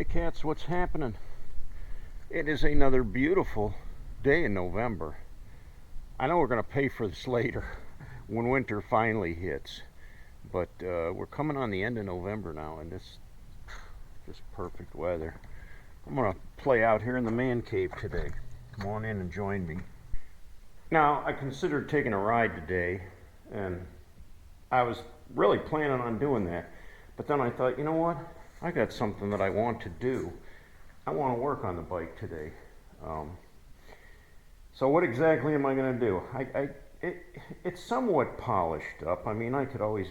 Hey cats, what's happening? It is another beautiful day in November. I know we're going to pay for this later when winter finally hits, but we're coming on the end of November now, and it's just perfect weather. I'm going to play out here in the man cave today. Come on in and join me. Now, I considered taking a ride today, and I was really planning on doing that, but then I thought, you know what? I got something that I want to do. I want to work on the bike today. So what exactly am I going to do? It's somewhat polished up. I mean, I could always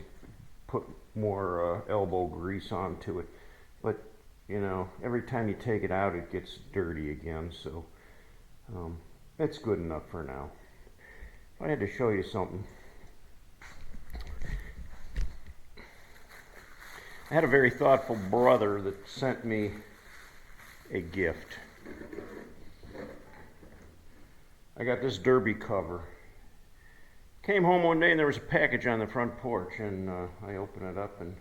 put more elbow grease onto it, but you know, every time you take it out, it gets dirty again. So it's good enough for now. If I had to show you something, I had a very thoughtful brother that sent me a gift. I got this derby cover. Came home one day and there was a package on the front porch, and I opened it up and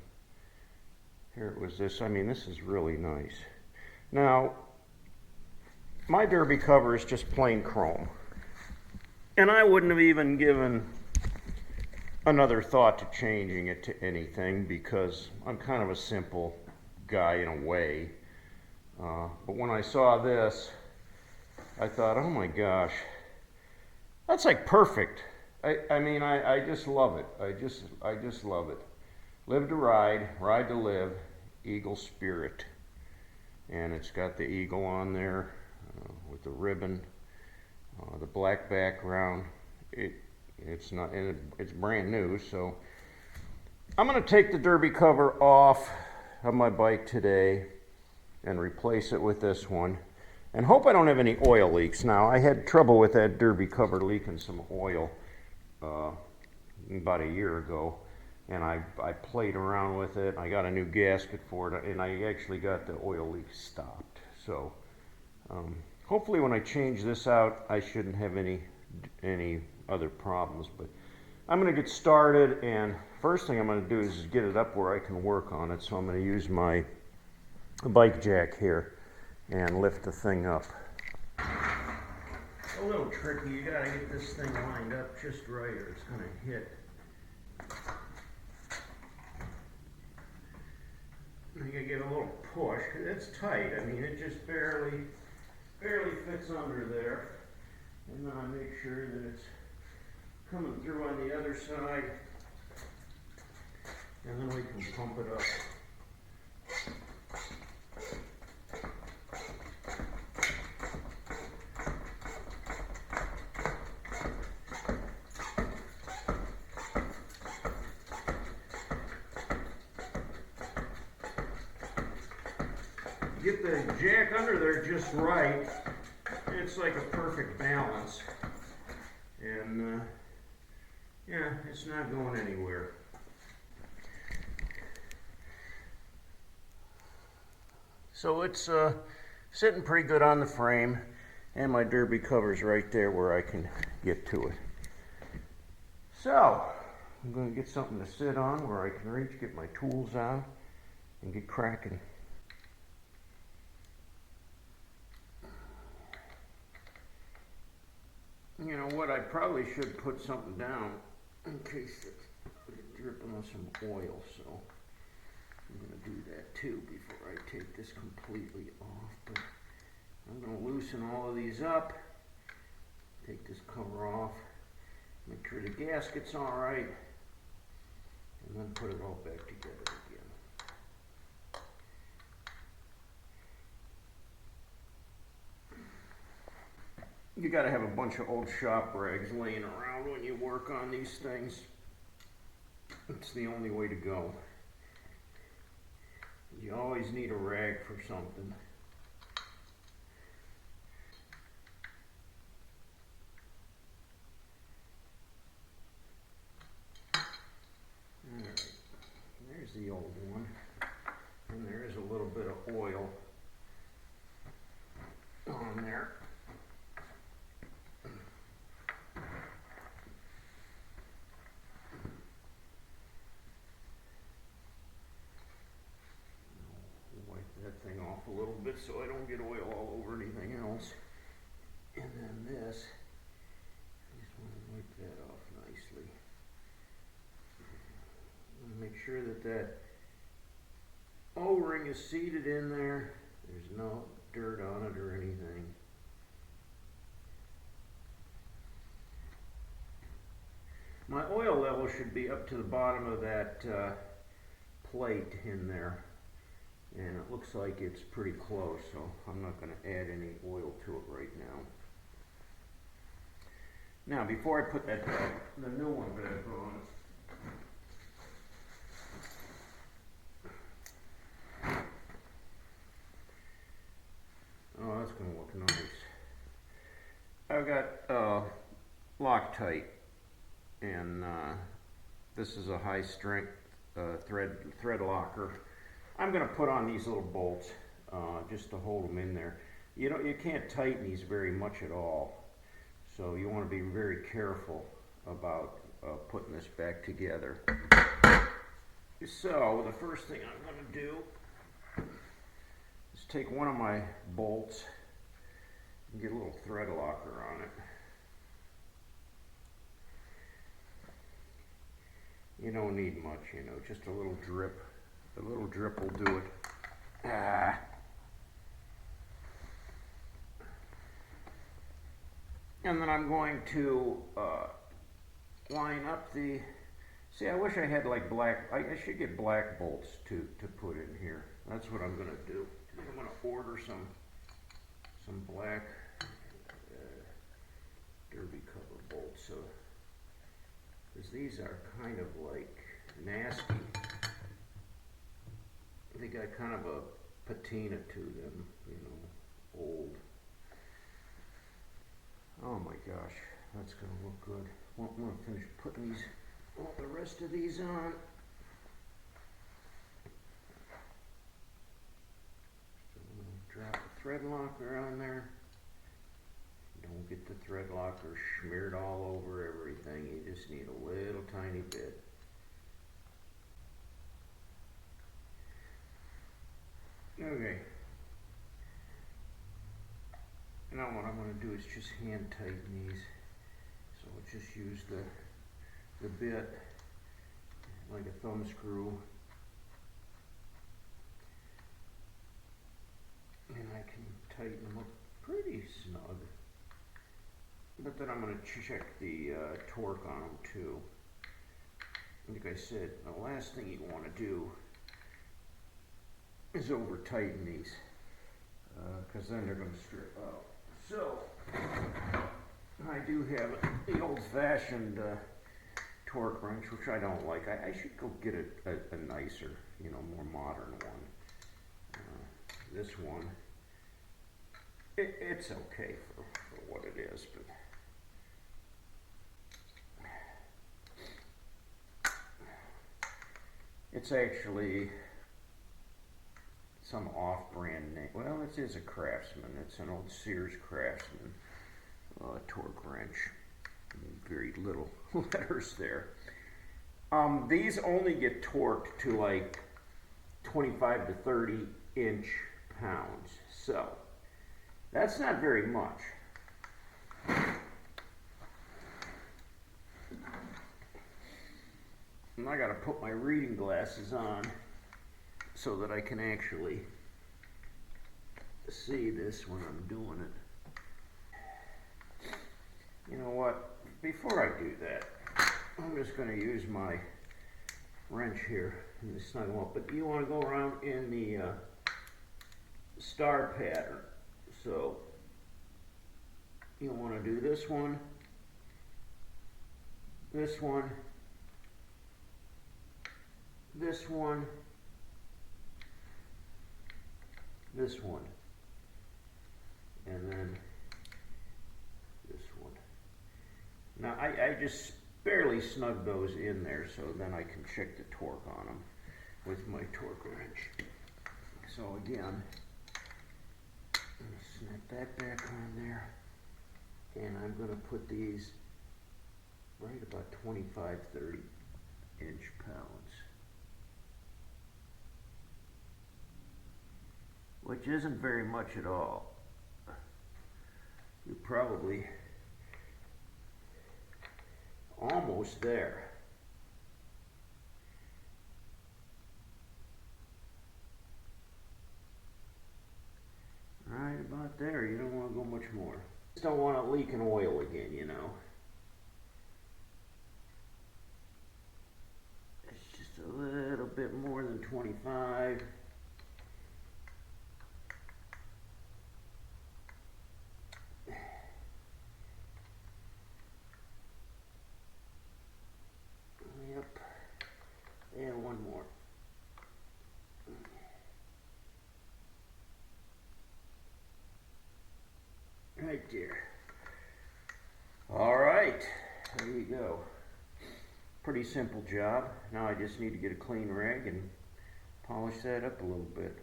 here it was this. I mean, this is really nice. Now, my derby cover is just plain chrome, and I wouldn't have even given another thought to changing it to anything because I'm kind of a simple guy in a way. But when I saw this, I thought, oh my gosh, that's like perfect. I mean, I just love it. I just love it. Live to ride, ride to live, Eagle Spirit. And it's got the eagle on there with the ribbon, the black background. It's not, and it's brand new, so I'm going to take the derby cover off of my bike today and replace it with this one, and hope I don't have any oil leaks. Now, I had trouble with that derby cover leaking some oil about a year ago, and I played around with it. I got a new gasket for it, and I actually got the oil leak stopped. So hopefully when I change this out, I shouldn't have any other problems. But I'm going to get started, and first thing I'm going to do is get it up where I can work on it. So I'm going to use my bike jack here and lift the thing up. A little tricky. You got to get this thing lined up just right or it's going to hit. You got to get a little push because it's tight. I mean, it just barely fits under there. And then I make sure that it's coming through on the other side, and then we can pump it up. Get the jack under there just right. It's like a perfect balance, and yeah, it's not going anywhere. So it's sitting pretty good on the frame, and my derby cover's right there where I can get to it. So I'm going to get something to sit on where I can reach, get my tools out, and get cracking. You know what, I probably should put something down in case it's dripping with some oil, so I'm going to do that too before I take this completely off. But I'm going to loosen all of these up, take this cover off, make sure the gasket's all right, and then put it all back together again. You got to have a bunch of old shop rags laying around when you work on these things. It's the only way to go. You always need a rag for something. Alright, there's the old one. And there is a little bit of oil on there. Wipe that thing off a little bit so I don't get oil all over anything else. And then this, I just want to wipe that off nicely. Make sure that that O-ring is seated in there. There's no dirt on it or anything. My oil level should be up to the bottom of that plate in there. And it looks like it's pretty close, so I'm not going to add any oil to it right now. Now, before I put that back, the new one back on, oh, that's going to look nice. I've got Loctite, and this is a high strength thread locker. I'm going to put on these little bolts just to hold them in there. You can't tighten these very much at all, so you want to be very careful about putting this back together. So the first thing I'm going to do is take one of my bolts and get a little thread locker on it. You don't need much, just a little drip. A little drip will do it. And then I'm going to line up the, see, I wish I had like black, I should get black bolts to put in here. That's what I'm going to do. I'm going to order some black derby cover bolts. So, because these are kind of like nasty. They got kind of a patina to them, old. Oh my gosh, that's going to look good. Well, I'm going to finish putting all the rest of these on. So I'm going to drop the thread locker on there. Don't get the thread locker smeared all over everything. You just need a little tiny bit. Okay. Now what I'm going to do is just hand tighten these. So I'll just use the bit like a thumb screw. And I can tighten them up pretty snug. But then I'm going to check the torque on them too. Like I said, the last thing you want to do is over tighten these, because then they're going to strip out. So I do have the old-fashioned torque wrench, which I don't like. I should go get a nicer, more modern one. This one, it's okay for what it is, but it's actually some off-brand name. Well, it is a Craftsman. It's an old Sears Craftsman torque wrench. Very little letters there. These only get torqued to like 25 to 30 inch pounds. So that's not very much. And I gotta put my reading glasses on so that I can actually see this when I'm doing it. You know what? Before I do that, I'm just going to use my wrench here and snug them up. But you want to go around in the star pattern. So you want to do this one, this one, this one, this one, and then this one. Now I just barely snug those in there so then I can check the torque on them with my torque wrench. So again, I'm going to snap that back on there, and I'm going to put these right about 25, 30 inch pounds. which isn't very much at all. You're probably almost there. Right about there. You don't want to go much more. Just don't want it leaking oil again, you know. It's just a little bit more than 25. Yep. And one more. Right there. All right, there you go. Pretty simple job. Now I just need to get a clean rag and polish that up a little bit.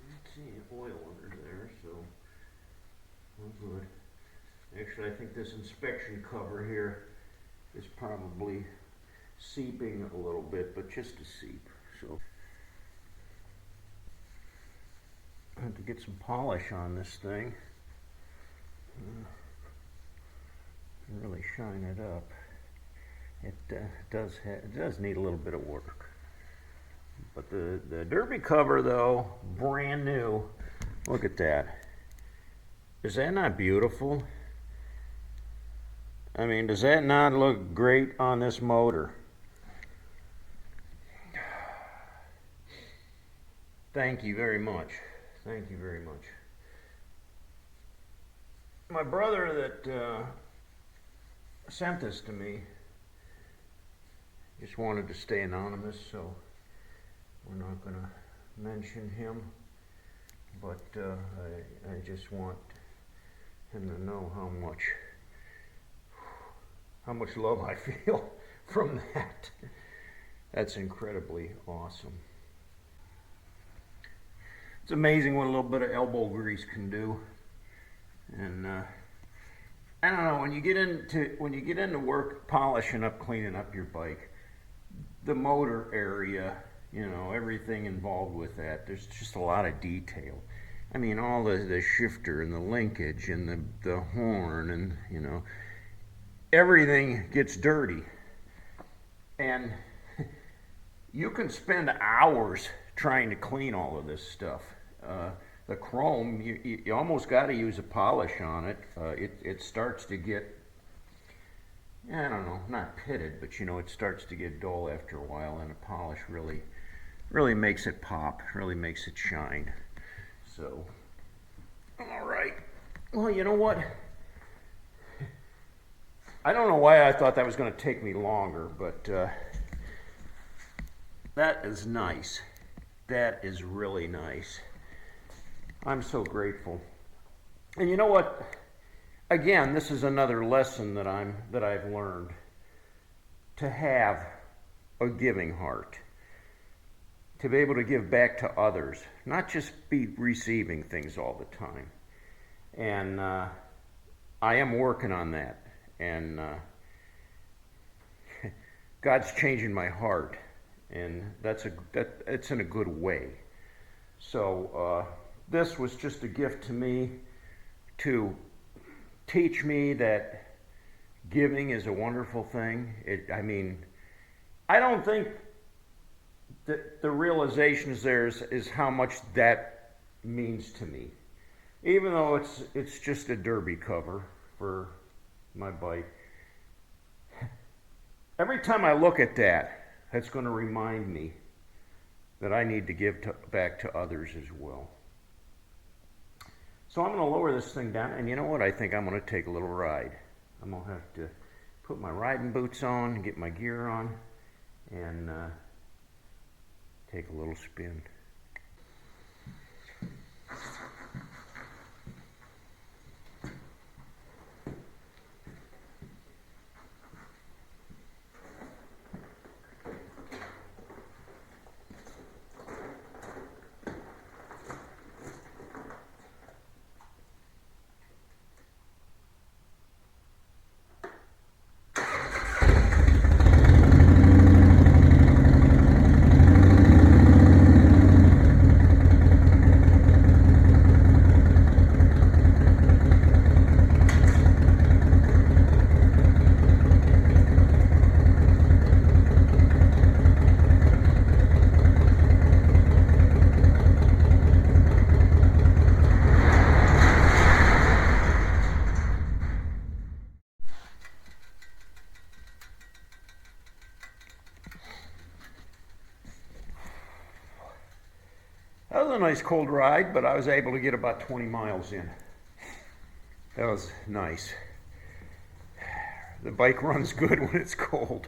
Let's see, oil under there, so we're good. Actually, I think this inspection cover here is probably seeping a little bit, but just a seep. So I have to get some polish on this thing. Really shine it up. It does need a little bit of work. But the derby cover, though, brand new. Look at that. Is that not beautiful? I mean, does that not look great on this motor? Thank you very much. Thank you very much. My brother that sent this to me just wanted to stay anonymous, so we're not going to mention him, but I just want him to know how much love I feel from that. That's incredibly awesome. It's amazing what a little bit of elbow grease can do. And I don't know, when you get into work polishing up, cleaning up your bike, the motor area, you know, everything involved with that, there's just a lot of detail. I mean, all the shifter and the linkage and the horn, and you know, everything gets dirty. And you can spend hours trying to clean all of this stuff. The chrome, you almost got to use a polish on it. It starts to get, I don't know, not pitted, but you know, it starts to get dull after a while, and a polish really makes it pop, really makes it shine. So, all right. Well, you know what? I don't know why I thought that was going to take me longer, but that is nice. That is really nice. I'm so grateful. And you know what? Again, this is another lesson that I've learned. To have a giving heart. To be able to give back to others. Not just be receiving things all the time. And I am working on that. And God's changing my heart. And it's in a good way. So this was just a gift to me to teach me that giving is a wonderful thing. I mean, I don't think that the realization is how much that means to me. Even though it's just a derby cover for my bike. Every time I look at that, that's going to remind me that I need to give back to others as well. So I'm going to lower this thing down, and you know what? I think I'm going to take a little ride. I'm going to have to put my riding boots on, get my gear on, and take a little spin. a nice cold ride, but I was able to get about 20 miles in. That was nice. The bike runs good when it's cold.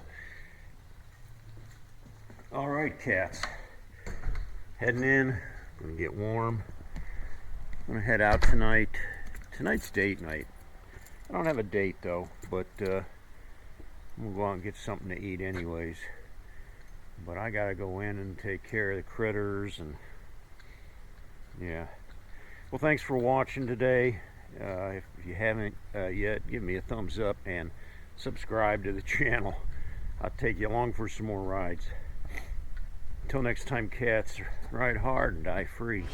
All right, cats. Heading in. Gonna get warm. I'm gonna head out tonight. Tonight's date night. I don't have a date though, but I'm gonna go out and get something to eat anyways. But I gotta go in and take care of the critters, and yeah. Well, thanks for watching today. If you haven't yet, give me a thumbs up and subscribe to the channel. I'll take you along for some more rides. Until next time, cats, ride hard and die free.